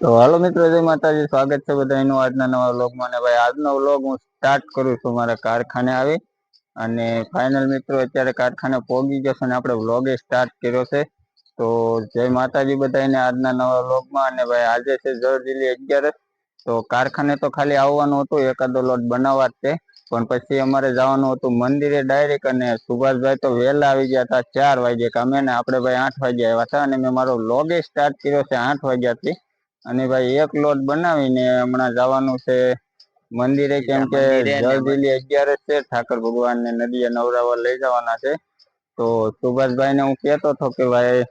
તો હાલો મિત્રો, જય માતાજી, સ્વાગત છે બધાનું આજના નવા વ્લોગમાં. ને ભાઈ આજનો વ્લોગ હું સ્ટાર્ટ કરું છું મારા કારખાને આવી, અને ફાઇનલ મિત્રો અત્યારે કારખાને પહોંચી ગયો છે અને આપણે વ્લોગે સ્ટાર્ટ કર્યો છે. તો જય માતાજી બધાને આજના નવા વ્લોગમાં. અને ભાઈ આજે છે જળજીલી 11, તો કારખાને તો ખાલી આવવાનું હતું, એકાદો લોટ બનાવવા જ છે, પણ પછી અમારે જવાનું હતું મંદિરે ડાયરેક્ટ. અને સુભાષભાઈ તો વહેલા આવી ગયા હતા 4 વાગે, અમે ને આપણે ભાઈ 8 વાગે આવ્યા હતા, અને મેં મારો વ્લોગે સ્ટાર્ટ કર્યો છે 8 વાગ્યાથી. અને ભાઈ એક લોટ બનાવીને હમણાં જવાનું છે મંદિરે, કેમ કે જળજીલી 11 છે, ઠાકર ભગવાન ને નદીએ નવરાવા લઈ જવાના છે. તો સુભાષભાઈ ને હું કેતો હતો કે ભાઈ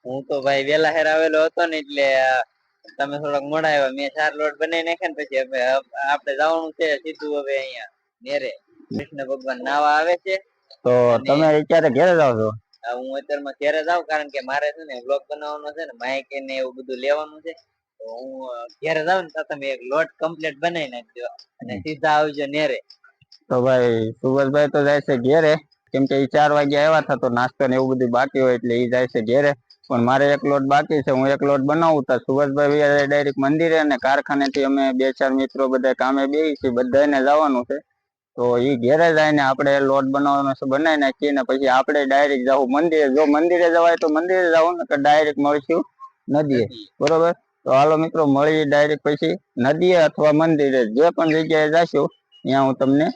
હું તો ભાઈ વેલા હેર આવેલો હતો ને, એટલે તમે થોડાક મોડા આવ્યા. મેં 4 લોટ બનાવી નાખ્યા ને પછી આપણે જવાનું છે સીધું હવે અહીંયા નેરે. કૃષ્ણ ભગવાન નાવા આવે છે. તો તમે અત્યારે ઘરે જાવ છો? હું અત્યારમાં ઘરે જાઉં, કારણ કે મારે છે ને વ્લોગ બનાવવાનો છે ને, માઇક ને એવું બધું લેવાનું છે. તો હું ઘરે જાઉં ને તો તમે એક લોટ કમ્પ્લીટ બનાવી નાખજો અને સીધા આવજો નેરે. તો ભાઈ સુભાષભાઈ તો જાય છે ઘેરે, કેમ કે 4 વાગે આવ્યા હતા, તો નાસ્તો ને એવું બધું બાકી હોય એટલે એ જાય છે ઘેરે. પણ મારે એક લોટ બાકી છે, હું એક લોટ બનાવું. તો સુભાષભાઈ ડાયરેક્ટ મંદિરે, અને કારખાનેથી અમે 2-4 મિત્રો બધા કામે બેસી છીએ, બધાને જવાનું છે. તો એ ઘેરે જઈને આપણે લોટ બનાવવાનો છે, બનાવી નાખીએ ને પછી આપણે ડાયરેક્ટ જવું મંદિરે. જો મંદિરે જવાય તો મંદિરે જવું, ને ડાયરેક્ટ મળશું નદીએ, બરોબર? તો હાલો મિત્રો, મળી ડાયરેક્ટ પછી નદીએ અથવા મંદિરે, જે પણ જગ્યાએ જઈશું ત્યાં હું તમને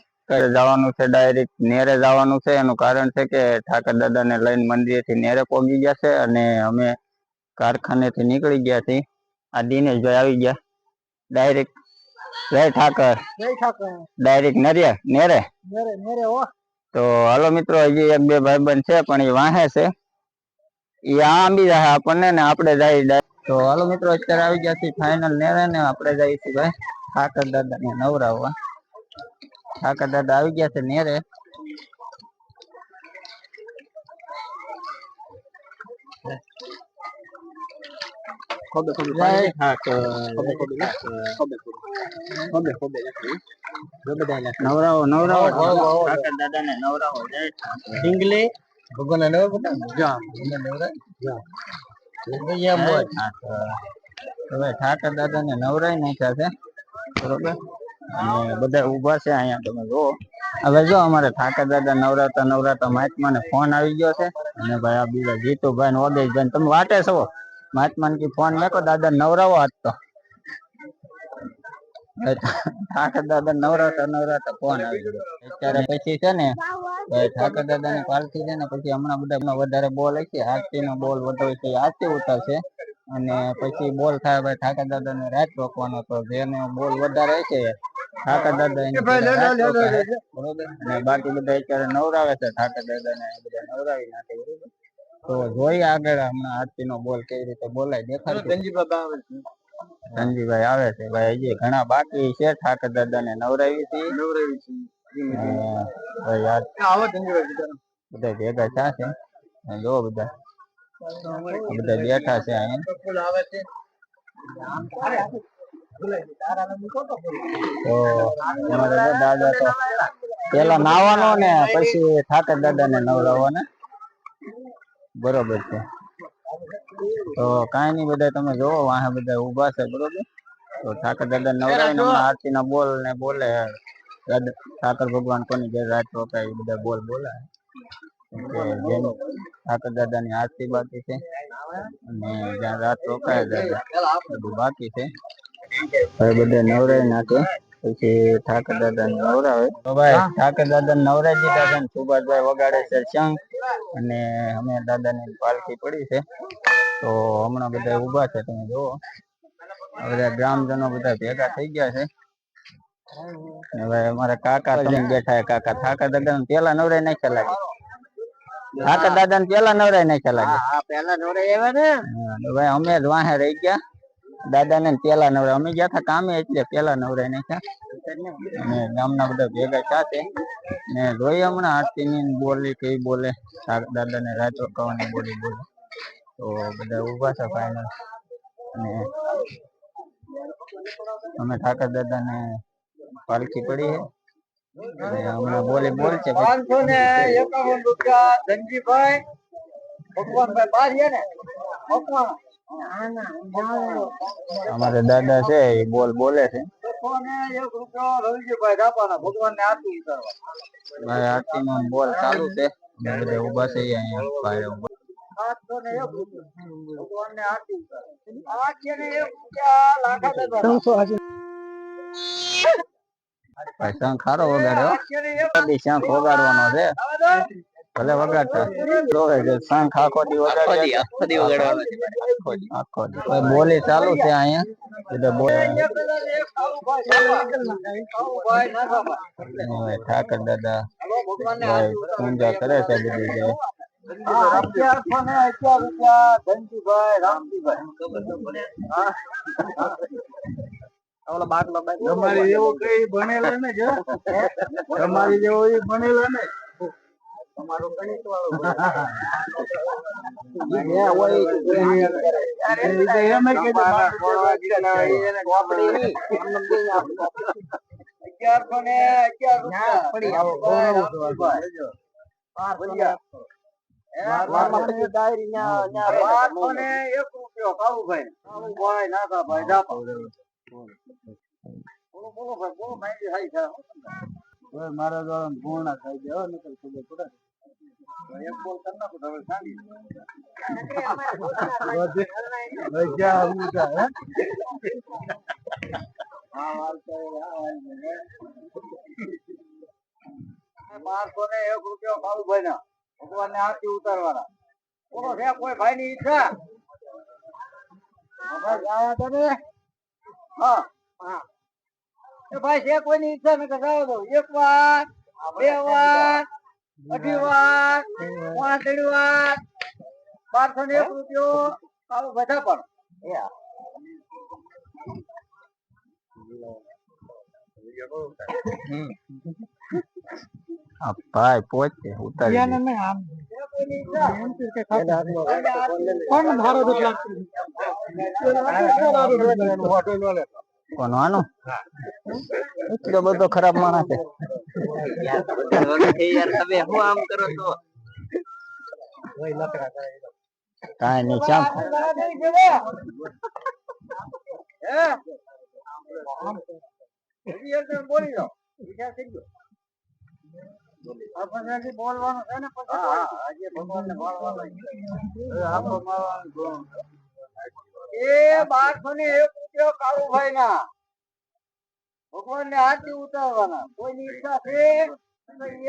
જવાનું છે. ડાયરેક્ટ નેરે જવાનું છે. એનું કારણ છે કે ઠાકર દાદા ને લઈને મંદિરેથી નેરે પહોંચી ગયા છે, અને અમે કારખાનેથી નીકળી ગયા છીએ. આ દિનેશભાઈ આવી ગયા ડાયરેક્ટ. જય ઠાકર, ડાયરેક્ટ નેરે. તો હાલો મિત્રો, હજી 1-2 ભાઈબંધ છે પણ એ વાહે છે, એ આંબી જાય આપણને ને આપણે જાય. તો હાલો મિત્રો, અત્યારે આવી ગયા છીએ ફાઇનલ નેરે, ને આપણે જઈએ છીએ ભાઈ ઠાકર દાદા ને નવરાવવા. ઠાકર દાદા આવી ગયા છે નેરે. નવરાવો ઠાકર દાદા ને નવરાવો. જય ઠાકર ભગવાન ઠાકર દાદા ને નવરાઈ નાખ્યા છે, બરોબર? અને બધા ઉભા છે અહીંયા, તમે જુઓ. હવે જો અમારે ઠાકર દાદા નવરાતા મહાત્માને ફોન આવી ગયો છે, અને ભાઈ આ બીજા જીતુભાઈ ને ઓદેશભાઈ તમે વાટે છો, મહાત્માને કી ફોન મેકો દાદા નવરાવો આજ તો. ઠાકર દાદા નવરાતા ફોન આવી ગયો. અત્યારે પછી છે ને ઠાકર દાદા ની પાલખી છે ને, પછી હમણાં બધા વધારે બોલ હશે, આરતી નો બોલ વધુ છે, આરતી ઉતારશે, અને પછી બોલ થાય ભાઈ ઠાકર દાદા ને રાત રોકવાનો. તો જેને બોલ વધારે છે ઠાકર દાદા એની બરોબર, અને બાકી બધા અત્યારે નવરાવે છે ઠાકર દાદા ને, બધા નવરાવી નાખે, બરોબર? તો જોઈએ આગળ હમણાં આરતી નો બોલ કેવી રીતે બોલાય દેખાય. ધનજીભાઈ આવે છે ભાઈ, હજી ઘણા બાકી છે ઠાકર દાદા ને નવરાવી છે. બધા ભેગા થશે, જો બધા બેઠા છે અહીંયા. તો દાદા તો પેલા નાવાનો ને પછી ઠાકર દાદા ને નવરાવો ને, બરોબર છે? તો કઈ નઈ, બધા તમે જોવો વાહ બધા ઉભા છે, બરોબર? તો ઠાકર દાદા નવરાવીને હમણાં આરતી ના બોલ ને બોલે. ઠાકર ભગવાન કોની ઘેર રાત રોકાય એ બધા બોલ બોલે. ઠાકર દાદા ની આરતી બાકી છે, અને જ્યાં રાત રોકાય બધું બાકી છે. હવે બધા નવરાવી નાખે પછી ઠાકર દાદા ને નવરાવે. તો ભાઈ ઠાકર દાદા ને નવરાવી દીધા છે, સુભાષભાઈ વગાડે છે શંખ, અને અમે દાદા ની પાલખી પડી છે. તો હમણાં બધા ઉભા છે, તમે જુઓ. બધા ગ્રામજનો બધા ભેગા થઈ ગયા છે. હવે અમારા કાકા તમે બેઠા, કાકા ઠાકર દાદા ને પેલા નવરાઈ નાખ્યા લાગે. ઠાકર દાદા ને પેલા નવરાઈ નાખ્યા લાગે. પેલા નવરાઈ આવ્યા ને ભાઈ, અમે જ વાહે રહી ગયા. દાદા ને પેલા નવરાઈ, અમે ગયા હતા કામે એટલે પેલા નવરાઈ નાખ્યા. અને ગામના બધા ભેગા સાથે ને જોઈએ હમણાં આરતી ની બોલી કઈ બોલે, દાદા ને રાત રોકાવાની બોલી બોલે. તો બધા ઉભા છે ફાઈનલ, અને અમે ઠાકર દાદા ને પાલખી પડી છે, હમણાં બોલી બોલ છે. 551 રૂપિયા ધનજીભાઈ ભગવાનભાઈ બારીએ ને ભગવાન અમારે દાદા છે એ બોલ બોલે છે. મારે આરતી નો બોલ ચાલુ છે. બધા ઉભા છે અહીંયા ભાઈ ઉભા. ભાઈ શંખ ખારો વગાડ્યો. શંખ વગાડવાનો છે. ભલે વગાડતા શંખ આખો દી વગાડવાનો છે. બોલી ચાલુ છે અહીંયા. ઠાકર દાદા પૂજા કરે છે બધી. તમારી જેવો કઈ ભણેલો ને તમારી જેવો ભણેલો ને તમારો ગણિત વાળો મારા પૂર્ણ થઈ ગયો ખબર પડે. એક બોલ કરી નાખો તો હવે સાંડી ₹1 બાબુભાઈ ના ભગવાન ને આરતી ઉતારવાના. બોલો છે કોઈ ભાઈ ની ઈચ્છા? ભાઈ છે કોઈ ની ઈચ્છા ને જાવ દો. 1 વાર 2 વાર 2.5 વાર 5 વાર ₹1201 આવું બધા પણ ભાઈ પહોંચે ઉતારી કોનો આનો એટલો બધો ખરાબ માણસ છે. તમે શું આમ કરો છો? કાંઈ નહીં ચાલ બોલી જાઓ. બોલવાનું છે ને પછી ભગવાન ને ભગવાન કાળુભાઈ ના ભગવાન ને આરતી ઉતારવાના. કોઈની ઈચ્છા છે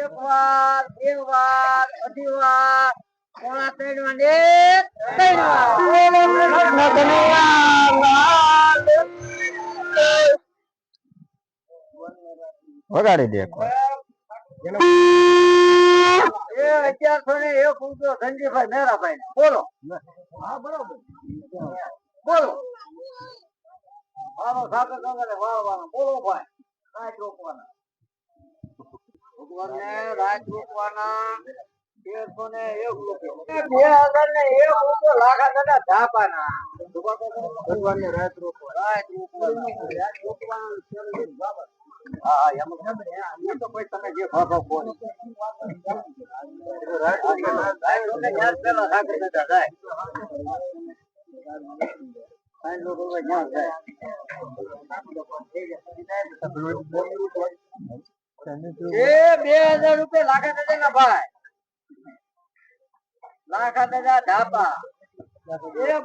1 વાર 2 વાર 2.5 વાર 3 વાર વગાડી દે. ₹1101 ધનજીભાઈ મેરાભાઈ બોલો. હા બરોબર બોલો. વાળવાનો બોલો ભાઈ. રાત રોકવાના ભગવાન ને રાત રોકવાના. ₹2001 લાખા દાદા ધાપાના ભગવાન ને રાત રોકવાના. હા એમ તો કોઈ તમે જે ભાષા બોલો ₹2000 લાખા દાદા ના ભાઈ. લાખા દાદા ધાપા.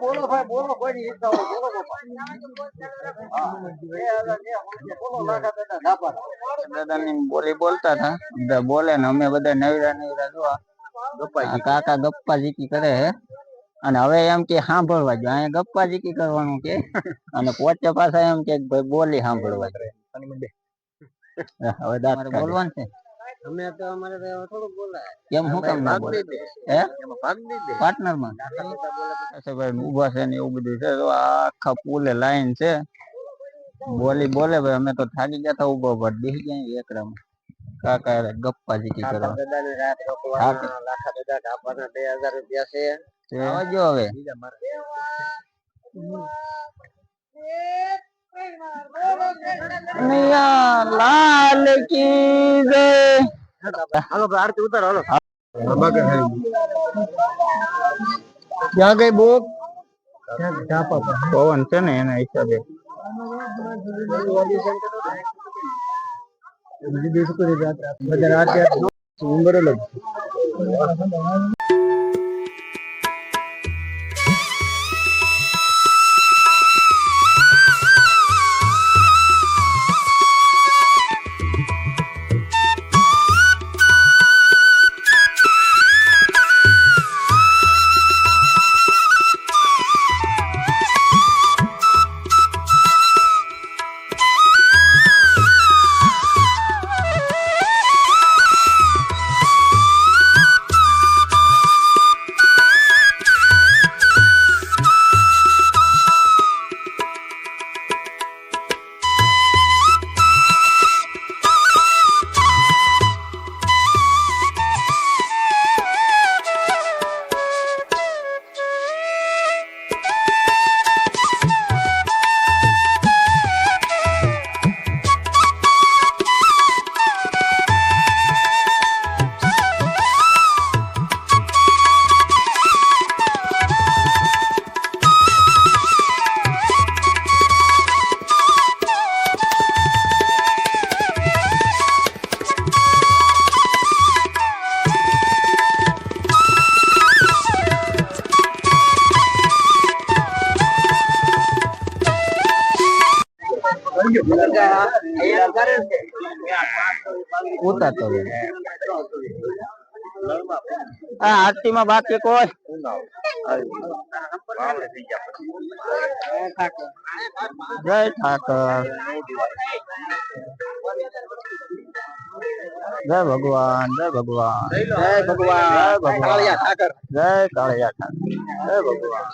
બોલો ભાઈ બોલો. કોઈ ઈચ્છા હોય બોલો બાપા. દાદા ની બોલી બોલતા હતા. બોલે ને અમે બધા નવરા જોવા. કાકા ગપ્પા જીકી કરે હે. અને હવે એમ કે સાંભળવા જો અહીંયા ગપ્પા જીકી કરવાનું કે. અને પોતે પાછા એમ કે ભાઈ બોલી સાંભળવા જોઈએ. હવે દાદા બોલવાનું છે. અમે તો અમારે થોડું બોલાય. કેમ હું કામ ના બોલે? હે ભાગ દીધે પાર્ટનર માં ભાઈ ઉભા છે ને એવું બધું છે. તો આખા પુલે લાઈન છે. બોલી બોલે ભાઈ. અમે તો થાકી ગયા હતા ઉભા ઉભા બેસી ગયા એકડામાં. કાકા ગપ્પા જીકી કરવા. લાખા દાદા ધાપાના ₹2000 છે. આવજો હવે. લાલ કી જય. હાલો આરતી ઉતારો હાલો. ક્યાં ગઈ બુક? પવન છે ને એના હિસાબે ઉતારતો આરતી માં બાકી કોઈ જય ઠાકર જય ભગવાન જય ભગવાન જય ભગવાન કાળિયા ઠાકર જય કાળિયા ઠાકર જય ભગવાન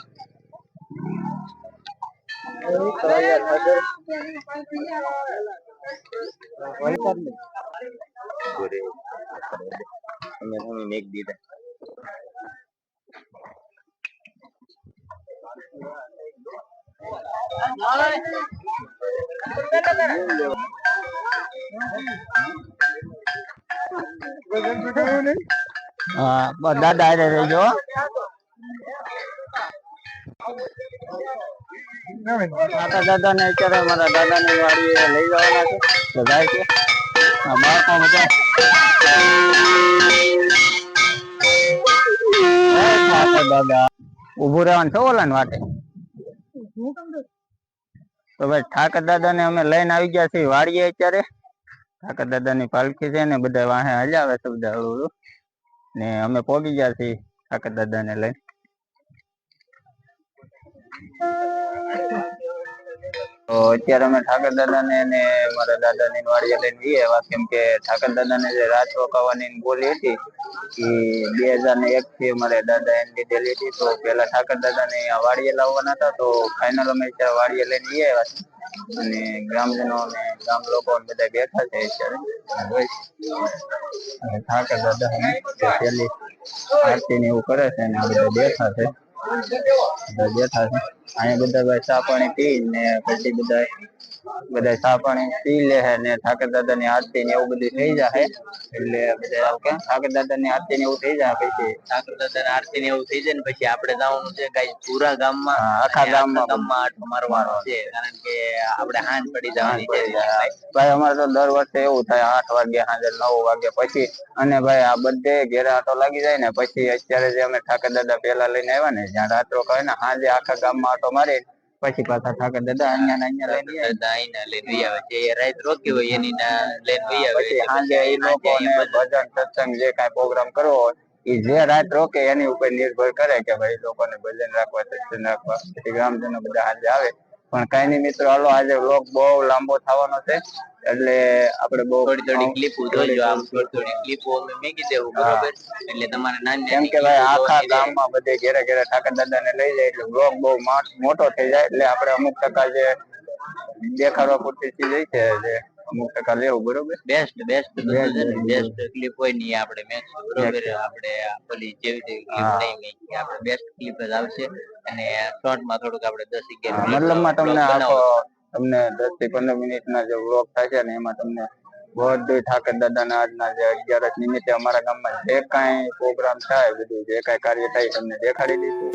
મેઘ દીધા હા દાદા આરે રહેજો દાદા ને અત્યારે અમારા દાદા ની વાડી લઈ જવાના છે તો જાય છે બાળકો બધા દાદા ઉભું રહેવાનું છે ઓલા વાટે તો ભાઈ ઠાકર દાદા ને અમે લઈને આવી ગયા છીએ વાડીએ અત્યારે ઠાકર દાદા ની પાલખી છે ને બધા વાહે હાલ્યા આવે છે બધા હળવું ને અમે પહોંચી ગયા છીએ ઠાકર દાદા ને લઈને તો અત્યારે અમે ઠાકર દાદા ને મારા દાદા ની વાડીએ લઈને જઈએ કેમ કે ઠાકર દાદા ને જે રાત રોકાવાની બોલી હતી એ 2001 થી અમારે દાદા એને લીધેલી હતી તો પેલા ઠાકર દાદા ને વાડીએ લાવવાના હતા તો ફાઇનલ અમે અત્યારે વાડીએ લઈને જઈએ અને ગ્રામજનો અને ગામ લોકો બધા બેઠા છે અત્યારે ઠાકર દાદા પેલી આરતી ને એવું કરે છે ને આ બધા બેઠા છે બેઠા છે અહીંયા બધા ભાઈ ચા પાણી પી ને પછી બધા ચા પાણી પી લે ને ઠાકર દાદા ની આરતી ને એવું બધું થઈ જાય એટલે બધા કેમ ઠાકર દાદા ની આરતી ને એવું થઈ જાય પછી ઠાકર દાદા ની આરતી ને એવું થઈ જાય ને પછી આપણે જવાનું છે કઈ પૂરા ગામમાં આખા ગામમાં આટો મારવાનો છે કારણ કે આપણે હાંજ પડી જવાની છે ભાઈ અમારે તો દર વર્ષે એવું થાય 8 વાગે સાંજે 9 વાગે પછી અને ભાઈ આ બધે ઘેરે આટો લાગી જાય ને પછી અત્યારે જે અમે ઠાકર દાદા પેલા લઈને આવ્યા ને જ્યાં રાત રોકાય ને સાંજે આખા ગામમાં આટો મારી પછી પાછા ઠાકર દાદા અહીંયા લઈને આવે છે રાત રોકી હોય એની લઈને આવે પછી સાંજે એ લોકો ભજન સત્સંગ જે કાંઈ પ્રોગ્રામ કરવો હોય એ જે રાત રોકે એની ઉપર નિર્ભર કરે કે ભાઈ લોકોને ભજન રાખવા સત્સંગ રાખવા પછી ગ્રામજનો બધા સાંજે આવે પણ કઈ નહીં મિત્રો હાલો આજે વ્લોગ બહુ લાંબો થવાનો છે એટલે આપણે બહુ થોડી ક્લિપો જોજો આમ થોડી ક્લિપો અમે મેકી દેવું બરોબર એટલે તમારે નાની કેમ કે ભાઈ આખા ગામમાં બધે ઘેરે ઘેરે ઠાકર દાદા ને લઈ જાય એટલે વ્લોગ બહુ મોટો થઈ જાય એટલે આપણે અમુક ટકા જે દેખાડવા પૂરતી ચીજ છે જે અમુક ટકા લેવું બરોબર બેસ્ટ ક્લિપ હોય ની આપણે મેક્સ બરોબર આપણે પેલી જેવી ક્લિપ નહીં મેકી આપણે બેસ્ટ ક્લિપ જ આવશે અને શોર્ટ માં થોડુંક આપણે 10-11 મતલબમાં તમને આખો તમને 10 થી 15 મિનિટના જે વ્લોગ થાય ને એમાં તમને બધું ઠાકર દાદાના આજના જે 11 નિમિત્તે અમારા ગામમાં જે કાંઈ પ્રોગ્રામ થાય બધું જે કાંઈ કાર્ય થાય તમને દેખાડી દઈશું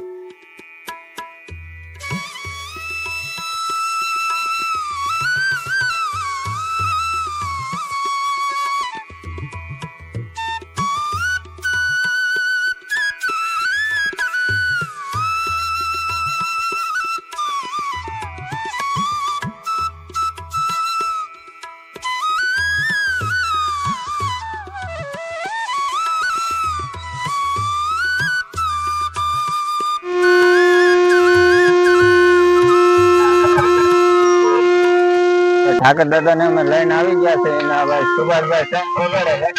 ઠાકર દાદા ને અમે લઈને આવી ગયા છે એના ભાઈ સુભાષભાઈ શંખ વગાડે છે.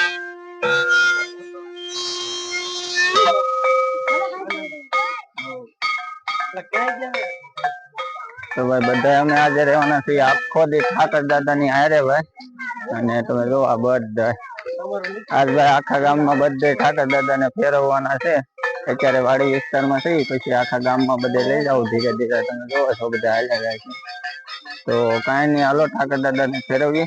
તો ભાઈ બધા અમે આજે રહેવાના છીએ આખો દી ઠાકર દાદા ની હારે ભાઈ. અને તમે જો આ બધા આજ ભાઈ આખા ગામમાં બધે ઠાકર દાદા ને ફેરવવાના છે. અત્યારે વાડી વિસ્તારમાં છે પછી આખા ગામમાં બધે લઈ જાવ ધીરે ધીરે. તમે જોવો છો બધા હાલ્યા જાય છે. તો કાંઈ નહીં, હાલો ઠાકર દાદા ને ફેરવીએ.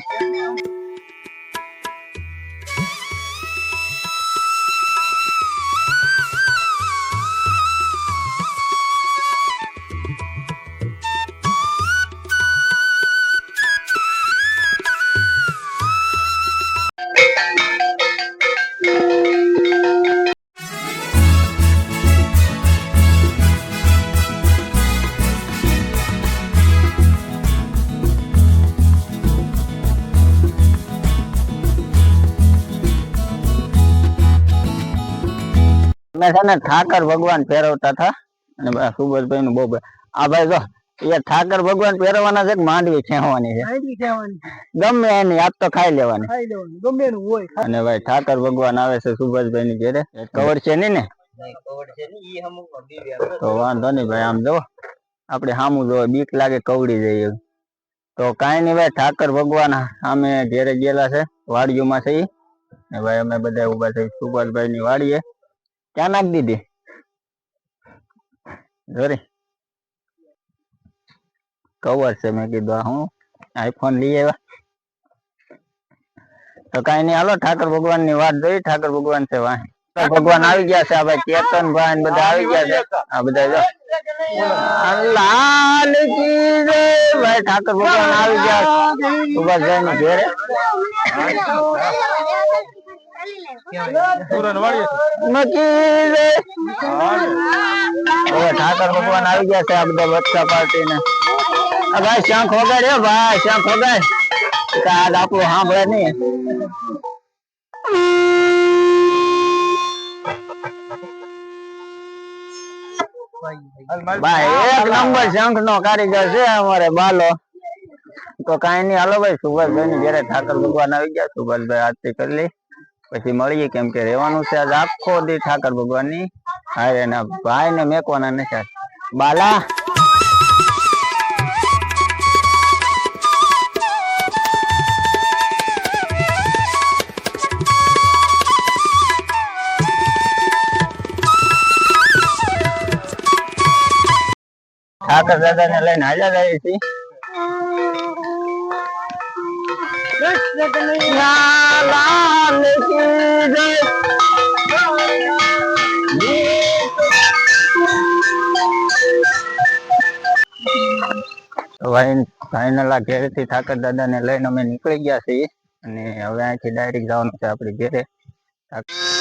અમે છે ને ઠાકર ભગવાન ફેરવતા હતા અને સુભાષભાઈ નું બહુ આ ભાઈ જો એ ઠાકર ભગવાન ફેરવવાના છે કે માંડવી ખેંચવાની છે? ગમે એની આપ તો ખાઈ લેવાની. અને ભાઈ ઠાકર ભગવાન આવે છે સુભાષભાઈ ની ઘરે. કવર છે નહીં ને? તો વાંધો નહીં ભાઈ. આમ જો આપડે સામું જો બીક લાગે કવડી જાય. તો કાંઈ નહીં ભાઈ, ઠાકર ભગવાન અમે ઘેરે ગયેલા છે વાડીઓમાં છે. ને ભાઈ અમે બધા ઉભા થઈ સુભાષભાઈ ની વાડીએ. ક્યાં નાખ દીધી જોરી કવર છે? મેં કીધું હું આઈફોન લઈ આવ્યા. તો કઈ નહીં, હાલો ઠાકર ભગવાન ની વાત જોઈ. ઠાકર ભગવાન છે વાહ, ભગવાન આવી ગયા છે. આ ભાઈ કેતન ભાઈ બધા આવી ગયા છે. આ બધા જો લાલ કી જય. ભાઈ ઠાકર ભગવાન આવી ગયા સુભાષભાઈ ની ઘેરે. ઠાકર ભગવાન આવી ગયા છે. આ બધા બચ્ચા પાર્ટી ને ભાઈ શંખ વગાડ્યો. ભાઈ શંખ વગાડ આજ આપણું સાંભળે નહી. ભાઈ એક નંબર શંખ નો કારીગર છે અમારે બાલો. તો કઈ નઈ, હાલો ભાઈ સુભાષભાઈ ની ઘરે ઠાકર ભગવાન આવી ગયા. સુભાષભાઈ આરતી કરી લઈ પછી મળીએ. કેમ કે રહેવાનું છે આજ આખો દી ઠાકર ભગવાન ની હારે. એના ભાઈ ને મેકવાના નથી બાલા. ઠાકર દાદા ને લઈને હાજર આવી છીએ. ફાઇનલ આ ઘેરે થી ઠાકર દાદા ને લઈને અમે નીકળી ગયા છીએ. અને હવે અહીંથી ડાયરેક્ટ જવાનું છે આપડી ઘેરે.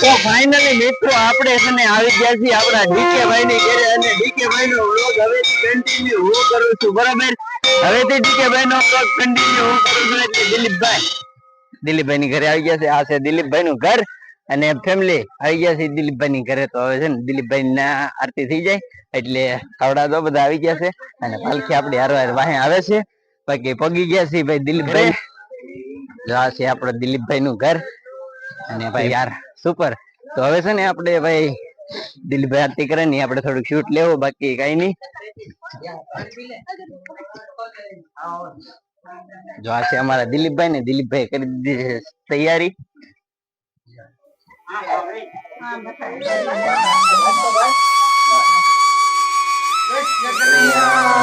તો ફાઇનલી મિત્રો આપણે છે આવી ગયા છીએ આપણા ડીકે ભાઈ ની ઘરે. અને ડીકે ભાઈ નો વ્લોગ હવેથી કન્ટિન્યુ હું કરું છું, બરાબર? હવેથી ડીકે ભાઈ નો વ્લોગ કન્ટિન્યુ હું કરું છું. એટલે દિલીપભાઈ ની ઘરે આવી ગયા છે. આ છે દિલીપભાઈ નું ઘર અને ફેમિલી આવી ગયા છે દિલીપભાઈ ની ઘરે. તો હવે છે ને દિલીપભાઈ ના આરતી થઈ જાય એટલે આવડા તો બધા આવી ગયા છે. અને પાલખી આપડી હારવાર વાહે આવે છે. બાકી પગી ગયા છે ભાઈ દિલીપભાઈ. આ છે આપડે દિલીપભાઈ નું ઘર. અને ભાઈ યાર સુપર. તો હવે છે ને આપણે ભાઈ દિલીપભાઈ આરતી કરે ને આપણે થોડુંક શૂટ લેવું, બાકી કઈ નઈ. જો આ છે અમારા દિલીપભાઈ ને દિલીપભાઈ કરી દીધી તૈયારી.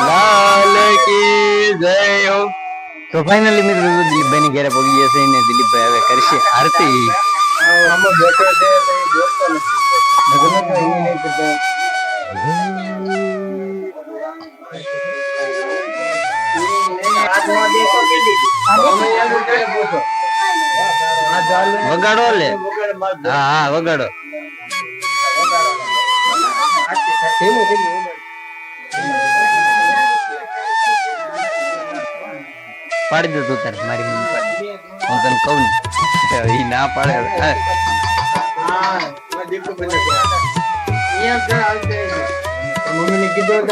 લાલ કી જય. તો ફાઇનલી મિત્રો દિલીપભાઈ ની ઘરે પગી ગયા છે ને દિલીપભાઈ હવે કરશે આરતી. વગાડો લે. હા હા વગાડો. પાડી દો તું તારે, મારી મમ્મી પાડી. હું તને કહું ને એ ના પાડે. મમ્મી ને કીધું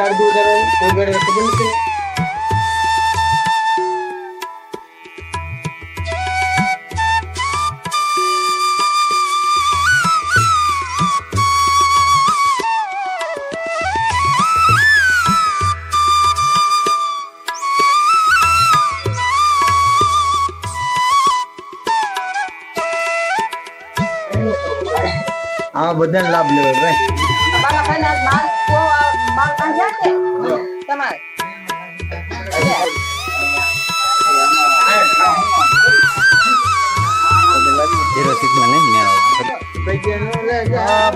આ બધાને લાભ લેવો ભાઈ. બાલાભાઈ ના માલ કાઢ્યા છે તમારે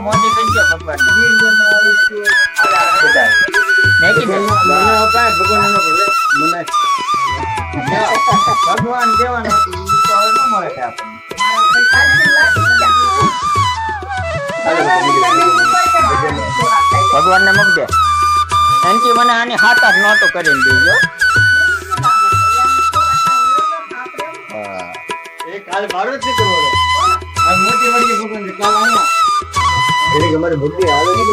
મોદી થઈ ગયો ભગવાન ભગવાન દેવાનો મળે છે ભગવાન ને મૂક દે એનથી મને આની હાથ હાથ નહોતું કરીને દીજો એ કાલ મારો જ નહીં કરવાનો. આ મોટી વડી ભગવાન છે, કાલ આના એટલે કે મારી ભક્તિ હાલે નહીં.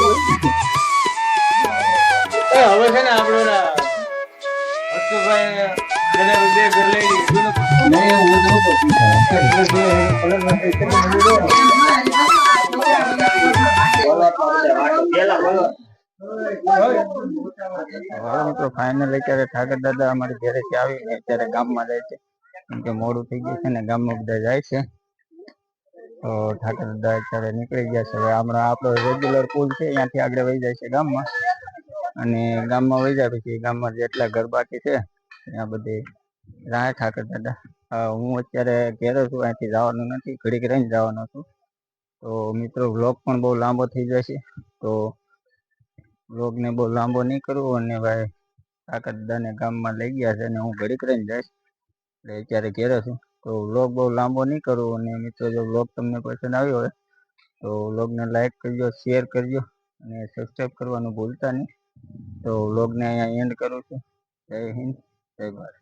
હવે છે ને આપણો હસુભાઈ ઘરે બે ઘર લઈ લીધું નહીં હું તો મિત્રો ફાઇનલ અત્યારે ઠાકર દાદા અમારી ઘરેથી આવીને અત્યારે ગામમાં જાય છે કેમ કે મોડું થઈ ગયું છે ને ગામમાં બધા જાય છે તો ઠાકર દાદા અત્યારે નીકળી ગયા છે. હવે હમણાં આપણો રેગ્યુલર પુલ છે ત્યાંથી આગળ વહી જાય છે ગામમાં અને ગામમાં વહી જાય પછી ગામમાં જેટલા ઘર બાકી છે ત્યાં બધે રાહ ઠાકર દાદા. હું અત્યારે ઘેરો છું, અહીંથી જવાનું નથી, ઘડીક રહીને જવાનો છું. તો મિત્રો વ્લોગ પણ બહુ લાંબો થઈ જશે તો વ્લોગને બહુ લાંબો નહીં કરવો અને ભાઈ ઠાકર દાદાને ગામમાં લઈ ગયા છે અને હું ઘડીક રહીને જઈશ એટલે અત્યારે ઘેરે છું. તો વ્લોગ બહુ લાંબો નહીં કરવો અને મિત્રો જો વ્લોગ તમને પસંદ આવ્યો હોય તો વ્લોગને લાઈક કરજો, શેર કરજો અને સબસ્ક્રાઈબ કરવાનું ભૂલતા નહીં. તો વ્લોગને અહીંયા એન્ડ કરું છું. જય હિન્દ, જય ભારત.